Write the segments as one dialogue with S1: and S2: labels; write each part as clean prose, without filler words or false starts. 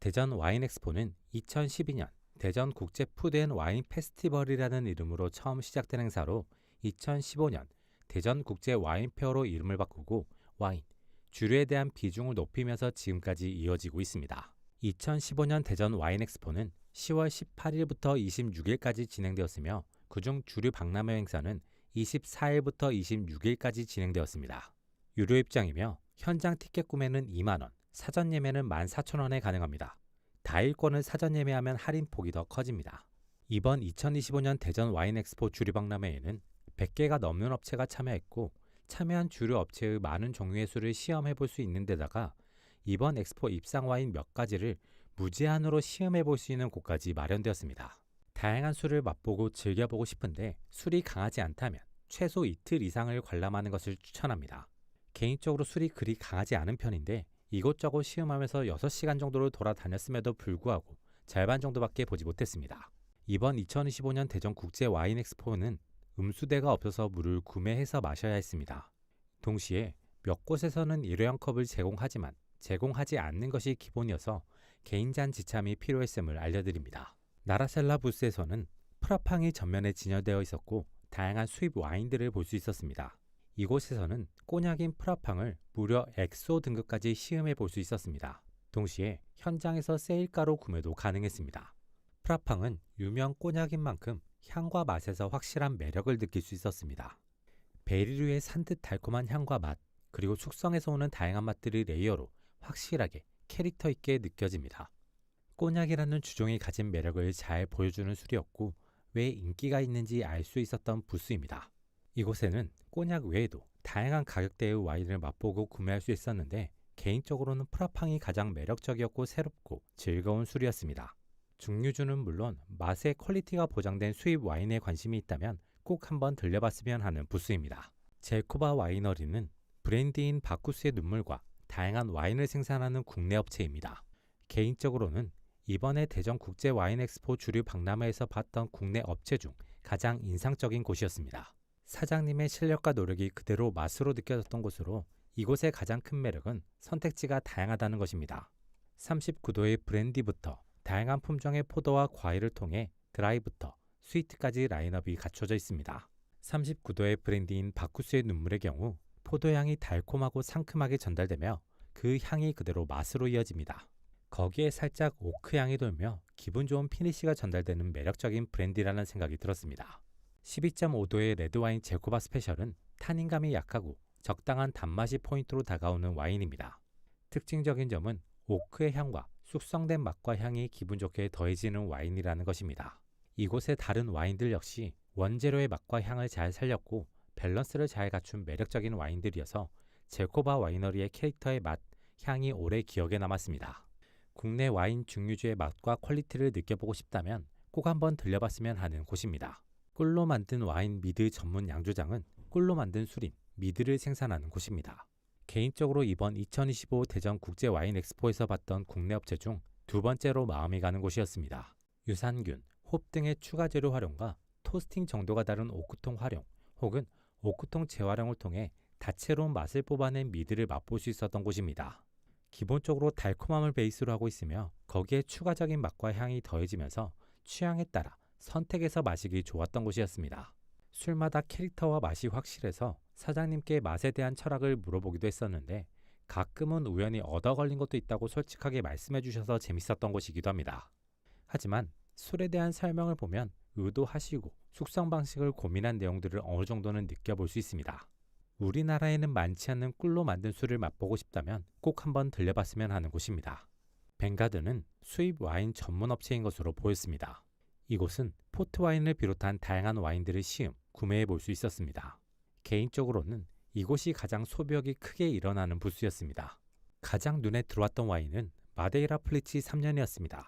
S1: 대전 와인 엑스포는 2012년 대전 국제 푸드 앤 와인 페스티벌이라는 이름으로 처음 시작된 행사로 2015년 대전 국제 와인 페어로 이름을 바꾸고 와인, 주류에 대한 비중을 높이면서 지금까지 이어지고 있습니다. 2015년 대전 와인 엑스포는 10월 18일부터 26일까지 진행되었으며 그중 주류 박람회 행사는 24일부터 26일까지 진행되었습니다. 유료 입장이며 현장 티켓 구매는 2만원, 사전 예매는 14,000원에 가능합니다. 다일권을 사전 예매하면 할인폭이 더 커집니다. 이번 2025년 대전 와인 엑스포 주류 박람회에는 100개가 넘는 업체가 참여했고 참여한 주류 업체의 많은 종류의 술을 시험해 볼 수 있는 데다가 이번 엑스포 입상 와인 몇 가지를 무제한으로 시음해 볼 수 있는 곳까지 마련되었습니다. 다양한 술을 맛보고 즐겨보고 싶은데 술이 강하지 않다면 최소 이틀 이상을 관람하는 것을 추천합니다. 개인적으로 술이 그리 강하지 않은 편인데 이곳저곳 시음하면서 6시간 정도를 돌아다녔음에도 불구하고 절반 정도밖에 보지 못했습니다. 이번 2025년 대전 국제 와인 엑스포는 음수대가 없어서 물을 구매해서 마셔야 했습니다. 동시에 몇 곳에서는 일회용 컵을 제공하지만 제공하지 않는 것이 기본이어서 개인잔 지참이 필요했음을 알려드립니다. 나라셀라 부스에서는 프라팡이 전면에 진열되어 있었고 다양한 수입 와인들을 볼 수 있었습니다. 이곳에서는 꼬냑인 프라팡을 무려 엑소 등급까지 시음해 볼 수 있었습니다. 동시에 현장에서 세일가로 구매도 가능했습니다. 프라팡은 유명 꼬냑인 만큼 향과 맛에서 확실한 매력을 느낄 수 있었습니다. 베리류의 산뜻 달콤한 향과 맛, 그리고 숙성에서 오는 다양한 맛들이 레이어로 확실하게 캐릭터 있게 느껴집니다. 꼬냑이라는 주종이 가진 매력을 잘 보여주는 술이었고 왜 인기가 있는지 알 수 있었던 부스입니다. 이곳에는 꼬냑 외에도 다양한 가격대의 와인을 맛보고 구매할 수 있었는데 개인적으로는 프라팡이 가장 매력적이었고 새롭고 즐거운 술이었습니다. 증류주는 물론 맛의 퀄리티가 보장된 수입 와인에 관심이 있다면 꼭 한번 들려봤으면 하는 부스입니다. 젤코바 와이너리는 브랜디인 바쿠스의 눈물과 다양한 와인을 생산하는 국내 업체입니다. 개인적으로는 이번에 대전 국제 와인 엑스포 주류 박람회에서 봤던 국내 업체 중 가장 인상적인 곳이었습니다. 사장님의 실력과 노력이 그대로 맛으로 느껴졌던 곳으로 이곳의 가장 큰 매력은 선택지가 다양하다는 것입니다. 39도의 브랜디부터 다양한 품종의 포도와 과일을 통해 드라이부터 스위트까지 라인업이 갖춰져 있습니다. 39도의 브랜디인 바쿠스의 눈물의 경우 포도향이 달콤하고 상큼하게 전달되며 그 향이 그대로 맛으로 이어집니다. 거기에 살짝 오크향이 돌며 기분 좋은 피니쉬가 전달되는 매력적인 브랜디라는 생각이 들었습니다. 12.5도의 레드와인 젤코바 스페셜은 탄닌감이 약하고 적당한 단맛이 포인트로 다가오는 와인입니다. 특징적인 점은 오크의 향과 숙성된 맛과 향이 기분 좋게 더해지는 와인이라는 것입니다. 이곳의 다른 와인들 역시 원재료의 맛과 향을 잘 살렸고 밸런스를 잘 갖춘 매력적인 와인들이어서 젤코바 와이너리의 캐릭터의 맛, 향이 오래 기억에 남았습니다. 국내 와인 증류주의 맛과 퀄리티를 느껴보고 싶다면 꼭 한번 들려봤으면 하는 곳입니다. 꿀로 만든 와인 미드 전문 양조장은 꿀로 만든 술인 미드를 생산하는 곳입니다. 개인적으로 이번 2025 대전 국제 와인 엑스포에서 봤던 국내 업체 중 두 번째로 마음이 가는 곳이었습니다. 유산균, 홉 등의 추가 재료 활용과 토스팅 정도가 다른 오크통 활용 혹은 오크통 재활용을 통해 다채로운 맛을 뽑아낸 미드를 맛볼 수 있었던 곳입니다. 기본적으로 달콤함을 베이스로 하고 있으며 거기에 추가적인 맛과 향이 더해지면서 취향에 따라 선택해서 마시기 좋았던 곳이었습니다. 술마다 캐릭터와 맛이 확실해서 사장님께 맛에 대한 철학을 물어보기도 했었는데 가끔은 우연히 얻어 걸린 것도 있다고 솔직하게 말씀해 주셔서 재밌었던 곳이기도 합니다. 하지만 술에 대한 설명을 보면 의도하시고 숙성 방식을 고민한 내용들을 어느 정도는 느껴볼 수 있습니다. 우리나라에는 많지 않는 꿀로 만든 술을 맛보고 싶다면 꼭 한번 들려봤으면 하는 곳입니다. 벵가드는 수입 와인 전문 업체인 것으로 보였습니다. 이곳은 포트와인을 비롯한 다양한 와인들을 시음, 구매해 볼 수 있었습니다. 개인적으로는 이곳이 가장 소비욕이 크게 일어나는 부스였습니다. 가장 눈에 들어왔던 와인은 마데이라 플리치 3년이었습니다.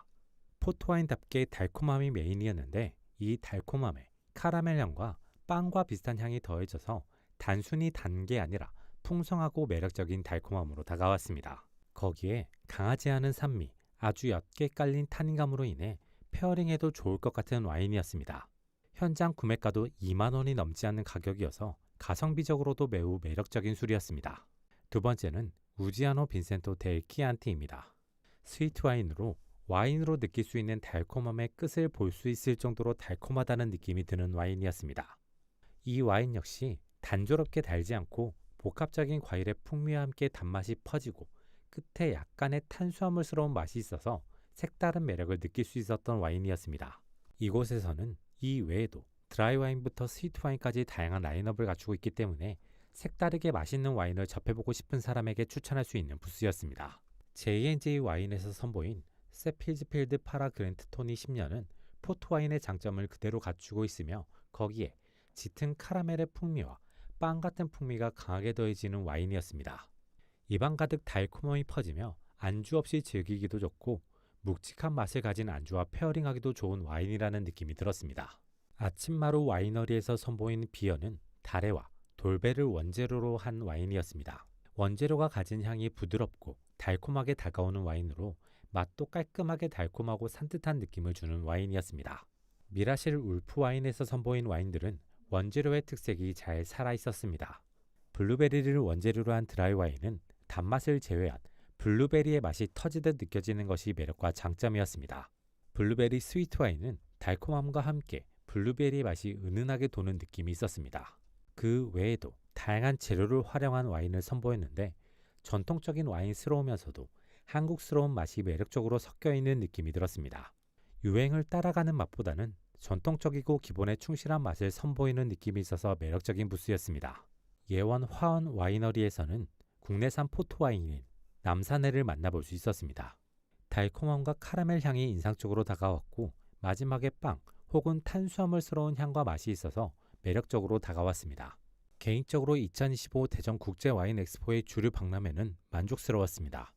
S1: 포트와인답게 달콤함이 메인이었는데 이 달콤함에 카라멜 향과 빵과 비슷한 향이 더해져서 단순히 단 게 아니라 풍성하고 매력적인 달콤함으로 다가왔습니다. 거기에 강하지 않은 산미, 아주 옅게 깔린 탄닌감으로 인해 페어링해도 좋을 것 같은 와인이었습니다. 현장 구매가도 2만 원이 넘지 않는 가격이어서 가성비적으로도 매우 매력적인 술이었습니다. 두 번째는 우지아노 빈센토 델 키안티입니다. 스위트 와인으로 와인으로 느낄 수 있는 달콤함의 끝을 볼 수 있을 정도로 달콤하다는 느낌이 드는 와인이었습니다. 이 와인 역시 단조롭게 달지 않고 복합적인 과일의 풍미와 함께 단맛이 퍼지고 끝에 약간의 탄수화물스러운 맛이 있어서 색다른 매력을 느낄 수 있었던 와인이었습니다. 이곳에서는 이 외에도 드라이 와인부터 스위트 와인까지 다양한 라인업을 갖추고 있기 때문에 색다르게 맛있는 와인을 접해보고 싶은 사람에게 추천할 수 있는 부스였습니다. J&J 와인에서 선보인 세필즈필드 파라 그랜트 토니 10년은 포트 와인의 장점을 그대로 갖추고 있으며 거기에 짙은 카라멜의 풍미와 빵 같은 풍미가 강하게 더해지는 와인이었습니다. 입안 가득 달콤함이 퍼지며 안주 없이 즐기기도 좋고 묵직한 맛을 가진 안주와 페어링하기도 좋은 와인이라는 느낌이 들었습니다. 아침마루 와이너리에서 선보인 비어는 다레와 돌베를 원재료로 한 와인이었습니다. 원재료가 가진 향이 부드럽고 달콤하게 다가오는 와인으로 맛도 깔끔하게 달콤하고 산뜻한 느낌을 주는 와인이었습니다. 미라실 울프 와인에서 선보인 와인들은 원재료의 특색이 잘 살아있었습니다. 블루베리를 원재료로 한 드라이 와인은 단맛을 제외한 블루베리의 맛이 터지듯 느껴지는 것이 매력과 장점이었습니다. 블루베리 스위트 와인은 달콤함과 함께 블루베리의 맛이 은은하게 도는 느낌이 있었습니다. 그 외에도 다양한 재료를 활용한 와인을 선보였는데 전통적인 와인스러우면서도 한국스러운 맛이 매력적으로 섞여있는 느낌이 들었습니다. 유행을 따라가는 맛보다는 전통적이고 기본에 충실한 맛을 선보이는 느낌이 있어서 매력적인 부스였습니다. 예원 화원 와이너리에서는 국내산 포트 와인인 남산해를 만나볼 수 있었습니다. 달콤함과 카라멜 향이 인상적으로 다가왔고 마지막에 빵 혹은 탄수화물스러운 향과 맛이 있어서 매력적으로 다가왔습니다. 개인적으로 2025 대전 국제 와인 엑스포의 주류 박람회는 만족스러웠습니다.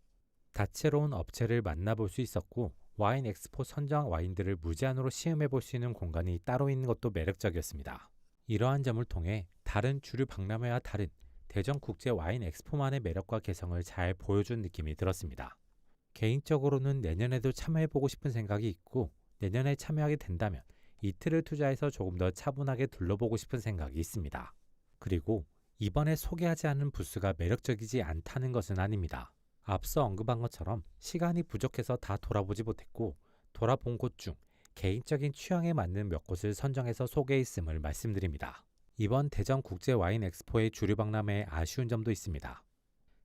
S1: 다채로운 업체를 만나볼 수 있었고 와인 엑스포 선정 와인들을 무제한으로 시음해 볼 수 있는 공간이 따로 있는 것도 매력적이었습니다. 이러한 점을 통해 다른 주류 박람회와 다른 대전 국제 와인 엑스포만의 매력과 개성을 잘 보여준 느낌이 들었습니다. 개인적으로는 내년에도 참여해보고 싶은 생각이 있고 내년에 참여하게 된다면 이틀을 투자해서 조금 더 차분하게 둘러보고 싶은 생각이 있습니다. 그리고 이번에 소개하지 않은 부스가 매력적이지 않다는 것은 아닙니다. 앞서 언급한 것처럼 시간이 부족해서 다 돌아보지 못했고 돌아본 곳 중 개인적인 취향에 맞는 몇 곳을 선정해서 소개했음을 말씀드립니다. 이번 대전 국제 와인 엑스포의 주류 박람회에 아쉬운 점도 있습니다.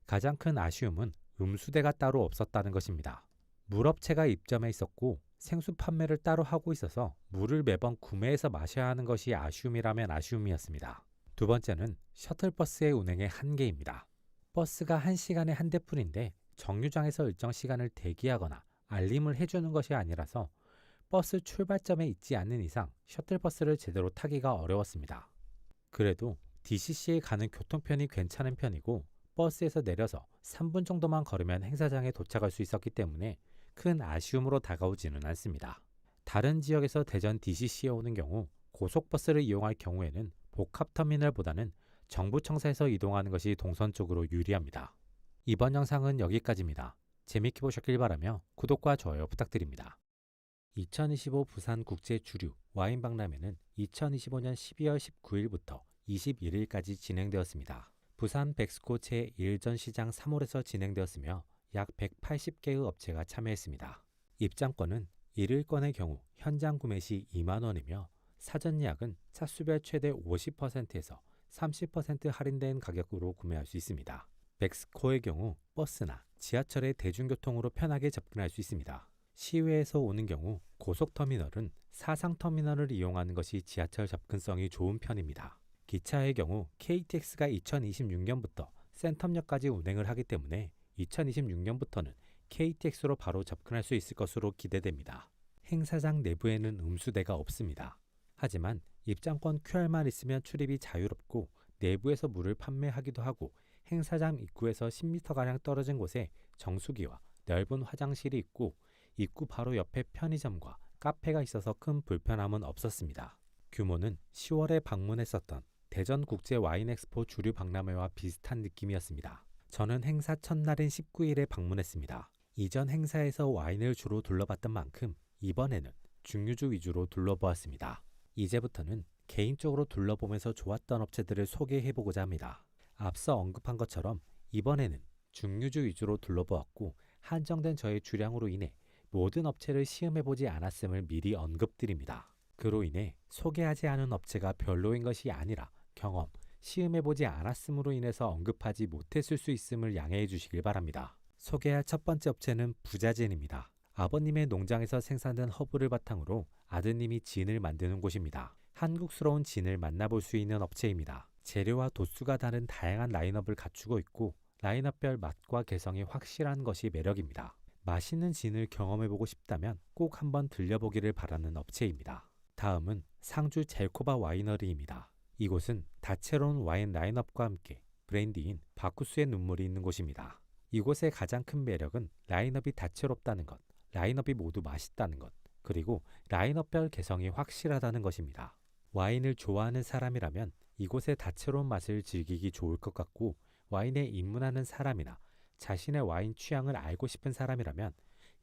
S1: 가장 큰 아쉬움은 음수대가 따로 없었다는 것입니다. 물업체가 입점해 있었고 생수 판매를 따로 하고 있어서 물을 매번 구매해서 마셔야 하는 것이 아쉬움이라면 아쉬움이었습니다. 두 번째는 셔틀버스의 운행의 한계입니다. 버스가 1시간에 한 대뿐인데 정류장에서 일정 시간을 대기하거나 알림을 해주는 것이 아니라서 버스 출발점에 있지 않는 이상 셔틀버스를 제대로 타기가 어려웠습니다. 그래도 DCC에 가는 교통편이 괜찮은 편이고 버스에서 내려서 3분 정도만 걸으면 행사장에 도착할 수 있었기 때문에 큰 아쉬움으로 다가오지는 않습니다. 다른 지역에서 대전 DCC에 오는 경우 고속버스를 이용할 경우에는 복합터미널보다는 정부청사에서 이동하는 것이 동선 쪽으로 유리합니다. 이번 영상은 여기까지입니다. 재밌게 보셨길 바라며 구독과 좋아요 부탁드립니다. 2025 부산 국제 주류 와인 박람회는 2025년 12월 19일부터 21일까지 진행되었습니다. 부산 백스코 제1전 시장 3홀에서 진행되었으며 약 180개의 업체가 참여했습니다. 입장권은 1일권의 경우 현장 구매 시 2만원이며 사전 예약은 차수별 최대 50%에서 30% 할인된 가격으로 구매할 수 있습니다. 백스코의 경우 버스나 지하철의 대중교통으로 편하게 접근할 수 있습니다. 시외에서 오는 경우 고속터미널은 사상터미널을 이용하는 것이 지하철 접근성이 좋은 편입니다. 기차의 경우 KTX가 2026년부터 센텀역까지 운행을 하기 때문에 2026년부터는 KTX로 바로 접근할 수 있을 것으로 기대됩니다. 행사장 내부에는 음수대가 없습니다. 하지만 입장권 QR만 있으면 출입이 자유롭고 내부에서 물을 판매하기도 하고 행사장 입구에서 10m가량 떨어진 곳에 정수기와 넓은 화장실이 있고 입구 바로 옆에 편의점과 카페가 있어서 큰 불편함은 없었습니다. 규모는 10월에 방문했었던 대전 국제 와인 엑스포 주류 박람회와 비슷한 느낌이었습니다. 저는 행사 첫날인 19일에 방문했습니다. 이전 행사에서 와인을 주로 둘러봤던 만큼 이번에는 중류주 위주로 둘러보았습니다. 이제부터는 개인적으로 둘러보면서 좋았던 업체들을 소개해보고자 합니다. 앞서 언급한 것처럼 이번에는 중류주 위주로 둘러보았고 한정된 저의 주량으로 인해 모든 업체를 시음해보지 않았음을 미리 언급드립니다. 그로 인해 소개하지 않은 업체가 별로인 것이 아니라 경험, 시음해보지 않았음으로 인해서 언급하지 못했을 수 있음을 양해해 주시길 바랍니다. 소개할 첫 번째 업체는 부자진입니다. 아버님의 농장에서 생산된 허브를 바탕으로 아드님이 진을 만드는 곳입니다. 한국스러운 진을 만나볼 수 있는 업체입니다. 재료와 도수가 다른 다양한 라인업을 갖추고 있고 라인업별 맛과 개성이 확실한 것이 매력입니다. 맛있는 진을 경험해보고 싶다면 꼭 한번 들려보기를 바라는 업체입니다. 다음은 상주 젤코바 와이너리입니다. 이곳은 다채로운 와인 라인업과 함께 브랜디인 바쿠스의 눈물이 있는 곳입니다. 이곳의 가장 큰 매력은 라인업이 다채롭다는 것, 라인업이 모두 맛있다는 것, 그리고 라인업별 개성이 확실하다는 것입니다. 와인을 좋아하는 사람이라면 이곳의 다채로운 맛을 즐기기 좋을 것 같고 와인에 입문하는 사람이나 자신의 와인 취향을 알고 싶은 사람이라면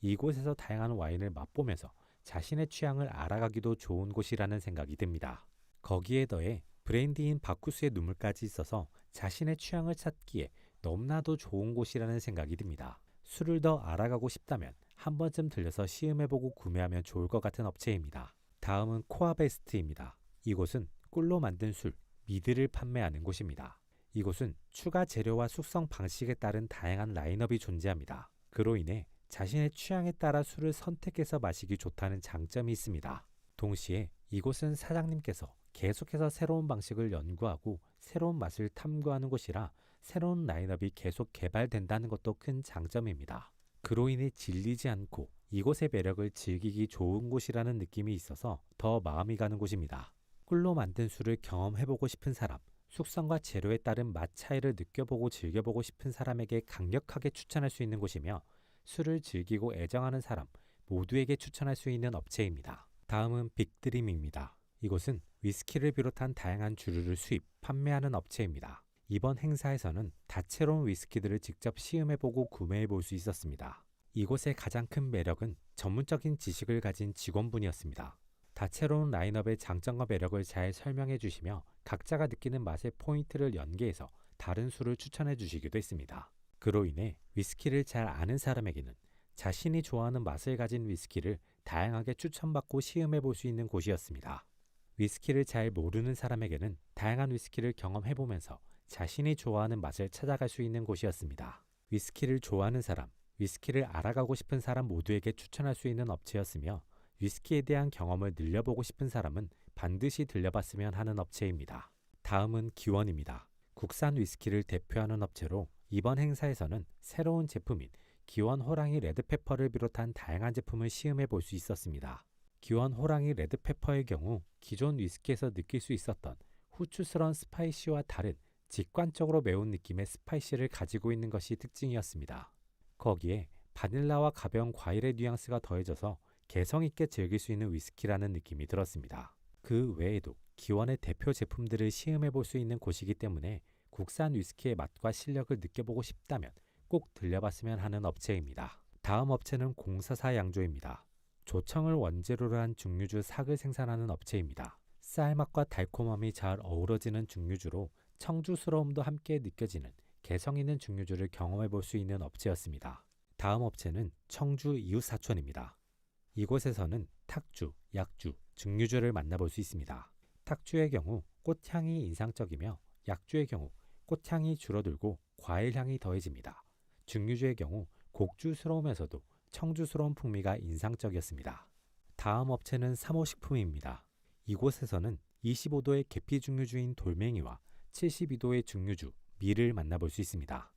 S1: 이곳에서 다양한 와인을 맛보면서 자신의 취향을 알아가기도 좋은 곳이라는 생각이 듭니다. 거기에 더해 브랜디인 바쿠스의 눈물까지 있어서 자신의 취향을 찾기에 너무나도 좋은 곳이라는 생각이 듭니다. 술을 더 알아가고 싶다면 한 번쯤 들려서 시음해보고 구매하면 좋을 것 같은 업체입니다. 다음은 코아베스트입니다. 이곳은 꿀로 만든 술, 미드를 판매하는 곳입니다. 이곳은 추가 재료와 숙성 방식에 따른 다양한 라인업이 존재합니다. 그로 인해 자신의 취향에 따라 술을 선택해서 마시기 좋다는 장점이 있습니다. 동시에 이곳은 사장님께서 계속해서 새로운 방식을 연구하고 새로운 맛을 탐구하는 곳이라 새로운 라인업이 계속 개발된다는 것도 큰 장점입니다. 그로 인해 질리지 않고 이곳의 매력을 즐기기 좋은 곳이라는 느낌이 있어서 더 마음이 가는 곳입니다. 꿀로 만든 술을 경험해보고 싶은 사람, 숙성과 재료에 따른 맛 차이를 느껴보고 즐겨보고 싶은 사람에게 강력하게 추천할 수 있는 곳이며 술을 즐기고 애정하는 사람 모두에게 추천할 수 있는 업체입니다. 다음은 빅드림입니다. 이곳은 위스키를 비롯한 다양한 주류를 수입, 판매하는 업체입니다. 이번 행사에서는 다채로운 위스키들을 직접 시음해보고 구매해볼 수 있었습니다. 이곳의 가장 큰 매력은 전문적인 지식을 가진 직원분이었습니다. 다채로운 라인업의 장점과 매력을 잘 설명해 주시며 각자가 느끼는 맛의 포인트를 연계해서 다른 술을 추천해 주시기도 했습니다. 그로 인해 위스키를 잘 아는 사람에게는 자신이 좋아하는 맛을 가진 위스키를 다양하게 추천받고 시음해 볼 수 있는 곳이었습니다. 위스키를 잘 모르는 사람에게는 다양한 위스키를 경험해 보면서 자신이 좋아하는 맛을 찾아갈 수 있는 곳이었습니다. 위스키를 좋아하는 사람, 위스키를 알아가고 싶은 사람 모두에게 추천할 수 있는 업체였으며 위스키에 대한 경험을 늘려보고 싶은 사람은 반드시 들려봤으면 하는 업체입니다. 다음은 기원입니다. 국산 위스키를 대표하는 업체로 이번 행사에서는 새로운 제품인 기원 호랑이 레드페퍼를 비롯한 다양한 제품을 시음해 볼 수 있었습니다. 기원 호랑이 레드페퍼의 경우 기존 위스키에서 느낄 수 있었던 후추스러운 스파이시와 다른 직관적으로 매운 느낌의 스파이시를 가지고 있는 것이 특징이었습니다. 거기에 바닐라와 가벼운 과일의 뉘앙스가 더해져서 개성 있게 즐길 수 있는 위스키라는 느낌이 들었습니다. 그 외에도 기원의 대표 제품들을 시음해 볼 수 있는 곳이기 때문에 국산 위스키의 맛과 실력을 느껴보고 싶다면 꼭 들려봤으면 하는 업체입니다. 다음 업체는 044 양조입니다. 조청을 원재료로 한 증류주 삭을 생산하는 업체입니다. 쌀맛과 달콤함이 잘 어우러지는 증류주로 청주스러움도 함께 느껴지는 개성 있는 증류주를 경험해 볼 수 있는 업체였습니다. 다음 업체는 청주 이웃사촌입니다. 이곳에서는 탁주, 약주, 증류주를 만나볼 수 있습니다. 탁주의 경우 꽃향이 인상적이며 약주의 경우 꽃향이 줄어들고 과일향이 더해집니다. 증류주의 경우 곡주스러우면서도 청주스러운 풍미가 인상적이었습니다. 다음 업체는 3호식품입니다. 이곳에서는 25도의 계피 증류주인 돌멩이와 72도의 증류주, 밀을 만나볼 수 있습니다.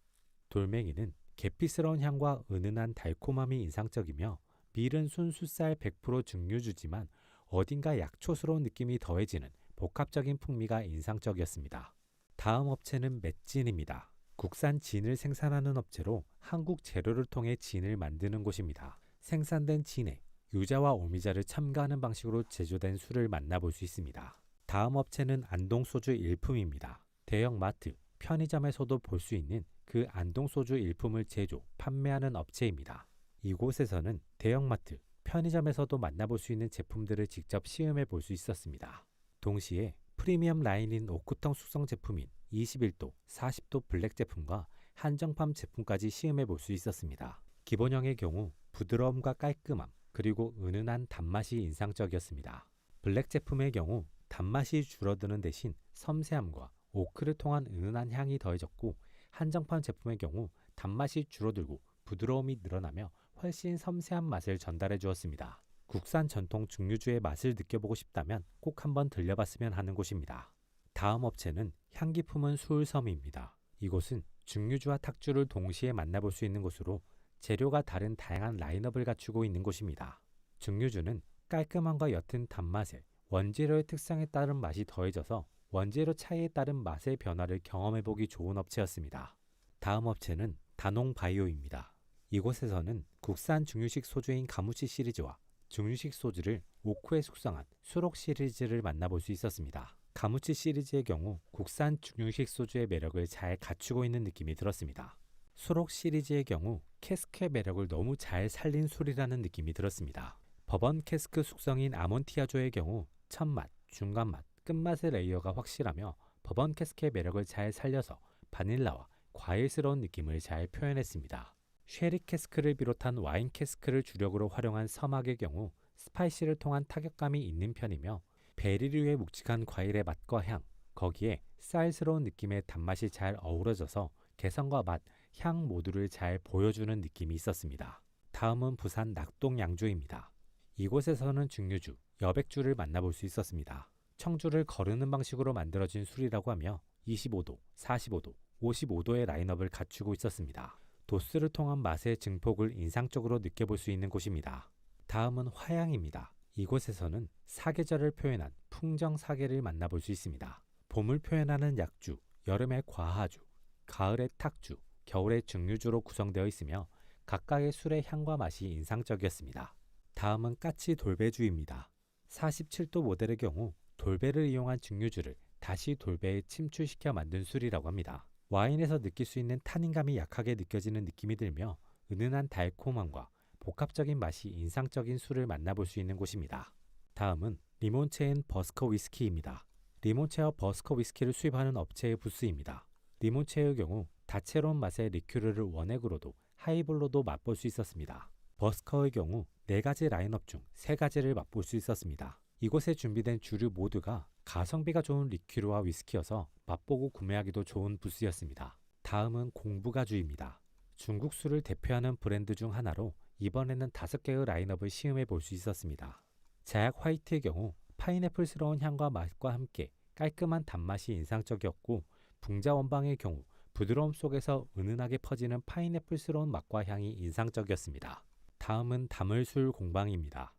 S1: 돌멩이는 계피스러운 향과 은은한 달콤함이 인상적이며 밀은 순수쌀 100% 증류주지만 어딘가 약초스러운 느낌이 더해지는 복합적인 풍미가 인상적이었습니다. 다음 업체는 맷진입니다. 국산 진을 생산하는 업체로 한국 재료를 통해 진을 만드는 곳입니다. 생산된 진에 유자와 오미자를 첨가하는 방식으로 제조된 술을 만나볼 수 있습니다. 다음 업체는 안동소주 일품입니다. 대형 마트, 편의점에서도 볼 수 있는 그 안동소주 일품을 제조, 판매하는 업체입니다. 이곳에서는 대형마트, 편의점에서도 만나볼 수 있는 제품들을 직접 시음해 볼 수 있었습니다. 동시에 프리미엄 라인인 오크통 숙성 제품인 21도, 40도 블랙 제품과 한정판 제품까지 시음해 볼 수 있었습니다. 기본형의 경우 부드러움과 깔끔함, 그리고 은은한 단맛이 인상적이었습니다. 블랙 제품의 경우 단맛이 줄어드는 대신 섬세함과 오크를 통한 은은한 향이 더해졌고, 한정판 제품의 경우 단맛이 줄어들고 부드러움이 늘어나며 훨씬 섬세한 맛을 전달해 주었습니다. 국산 전통 증류주의 맛을 느껴보고 싶다면 꼭 한번 들려봤으면 하는 곳입니다. 다음 업체는 향기 품은 수울섬입니다. 이곳은 증류주와 탁주를 동시에 만나볼 수 있는 곳으로 재료가 다른 다양한 라인업을 갖추고 있는 곳입니다. 증류주는 깔끔함과 옅은 단맛에 원재료의 특성에 따른 맛이 더해져서 원재료 차이에 따른 맛의 변화를 경험해보기 좋은 업체였습니다. 다음 업체는 다농바이오입니다. 이곳에서는 국산 증류식 소주인 가무치 시리즈와 증류식 소주를 오크에 숙성한 수록 시리즈를 만나볼 수 있었습니다. 가무치 시리즈의 경우 국산 증류식 소주의 매력을 잘 갖추고 있는 느낌이 들었습니다. 수록 시리즈의 경우 캐스크의 매력을 너무 잘 살린 술이라는 느낌이 들었습니다. 버번 캐스크 숙성인 아몬티아조의 경우 첫맛, 중간맛, 끝맛의 레이어가 확실하며 버번 캐스크의 매력을 잘 살려서 바닐라와 과일스러운 느낌을 잘 표현했습니다. 쉐리 캐스크를 비롯한 와인 캐스크를 주력으로 활용한 서막의 경우 스파이시를 통한 타격감이 있는 편이며 베리류의 묵직한 과일의 맛과 향, 거기에 쌀스러운 느낌의 단맛이 잘 어우러져서 개성과 맛, 향 모두를 잘 보여주는 느낌이 있었습니다. 다음은 부산 낙동 양조입니다. 이곳에서는 증류주, 여백주를 만나볼 수 있었습니다. 청주를 거르는 방식으로 만들어진 술이라고 하며 25도, 45도, 55도의 라인업을 갖추고 있었습니다. 도수를 통한 맛의 증폭을 인상적으로 느껴볼 수 있는 곳입니다. 다음은 화양입니다. 이곳에서는 사계절을 표현한 풍정 사계를 만나볼 수 있습니다. 봄을 표현하는 약주, 여름의 과하주, 가을의 탁주, 겨울의 증류주로 구성되어 있으며 각각의 술의 향과 맛이 인상적이었습니다. 다음은 까치 돌배주입니다. 47도 모델의 경우 돌배를 이용한 증류주를 다시 돌배에 침출시켜 만든 술이라고 합니다. 와인에서 느낄 수 있는 타닌감이 약하게 느껴지는 느낌이 들며 은은한 달콤함과 복합적인 맛이 인상적인 술을 만나볼 수 있는 곳입니다. 다음은 리몬체인 버스커 위스키입니다. 리몬체와 버스커 위스키를 수입하는 업체의 부스입니다. 리몬체의 경우 다채로운 맛의 리큐르를 원액으로도 하이볼로도 맛볼 수 있었습니다. 버스커의 경우 4가지 라인업 중 3가지를 맛볼 수 있었습니다. 이곳에 준비된 주류 모두가 가성비가 좋은 리큐르와 위스키여서 맛보고 구매하기도 좋은 부스였습니다. 다음은 공부가주입니다. 중국 술을 대표하는 브랜드 중 하나로 이번에는 5개의 라인업을 시음해 볼 수 있었습니다. 자약 화이트의 경우 파인애플스러운 향과 맛과 함께 깔끔한 단맛이 인상적이었고, 붕자 원방의 경우 부드러움 속에서 은은하게 퍼지는 파인애플스러운 맛과 향이 인상적이었습니다. 다음은 다물술 공방입니다.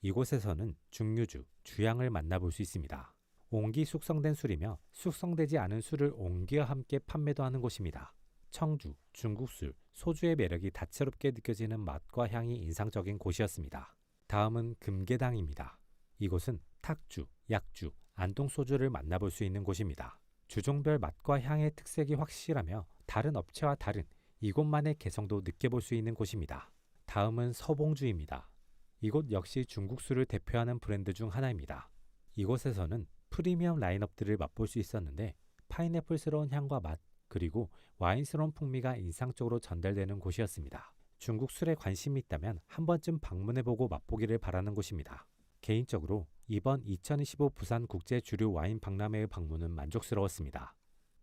S1: 이곳에서는 증류주, 주향을 만나볼 수 있습니다. 옹기 숙성된 술이며 숙성되지 않은 술을 옹기와 함께 판매도 하는 곳입니다. 청주, 중국술, 소주의 매력이 다채롭게 느껴지는 맛과 향이 인상적인 곳이었습니다. 다음은 금계당입니다. 이곳은 탁주, 약주, 안동소주를 만나볼 수 있는 곳입니다. 주종별 맛과 향의 특색이 확실하며 다른 업체와 다른 이곳만의 개성도 느껴볼 수 있는 곳입니다. 다음은 서봉주입니다. 이곳 역시 중국술을 대표하는 브랜드 중 하나입니다. 이곳에서는 프리미엄 라인업들을 맛볼 수 있었는데 파인애플스러운 향과 맛, 그리고 와인스러운 풍미가 인상적으로 전달되는 곳이었습니다. 중국 술에 관심이 있다면 한 번쯤 방문해보고 맛보기를 바라는 곳입니다. 개인적으로 이번 2025 부산 국제 주류 와인 박람회의 방문은 만족스러웠습니다.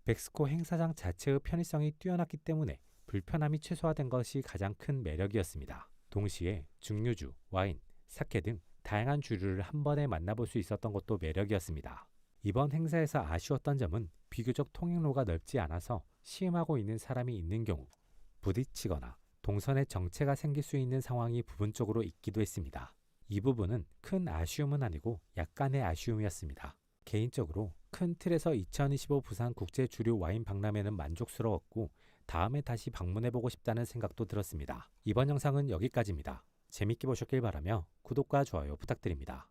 S1: 백스코 행사장 자체의 편의성이 뛰어났기 때문에 불편함이 최소화된 것이 가장 큰 매력이었습니다. 동시에 증류주, 와인, 사케 등 다양한 주류를 한 번에 만나볼 수 있었던 것도 매력이었습니다. 이번 행사에서 아쉬웠던 점은 비교적 통행로가 넓지 않아서 시음하고 있는 사람이 있는 경우 부딪히거나 동선에 정체가 생길 수 있는 상황이 부분적으로 있기도 했습니다. 이 부분은 큰 아쉬움은 아니고 약간의 아쉬움이었습니다. 개인적으로 큰 틀에서 2025 부산 국제 주류 와인 박람회는 만족스러웠고 다음에 다시 방문해보고 싶다는 생각도 들었습니다. 이번 영상은 여기까지입니다. 재밌게 보셨길 바라며 구독과 좋아요 부탁드립니다.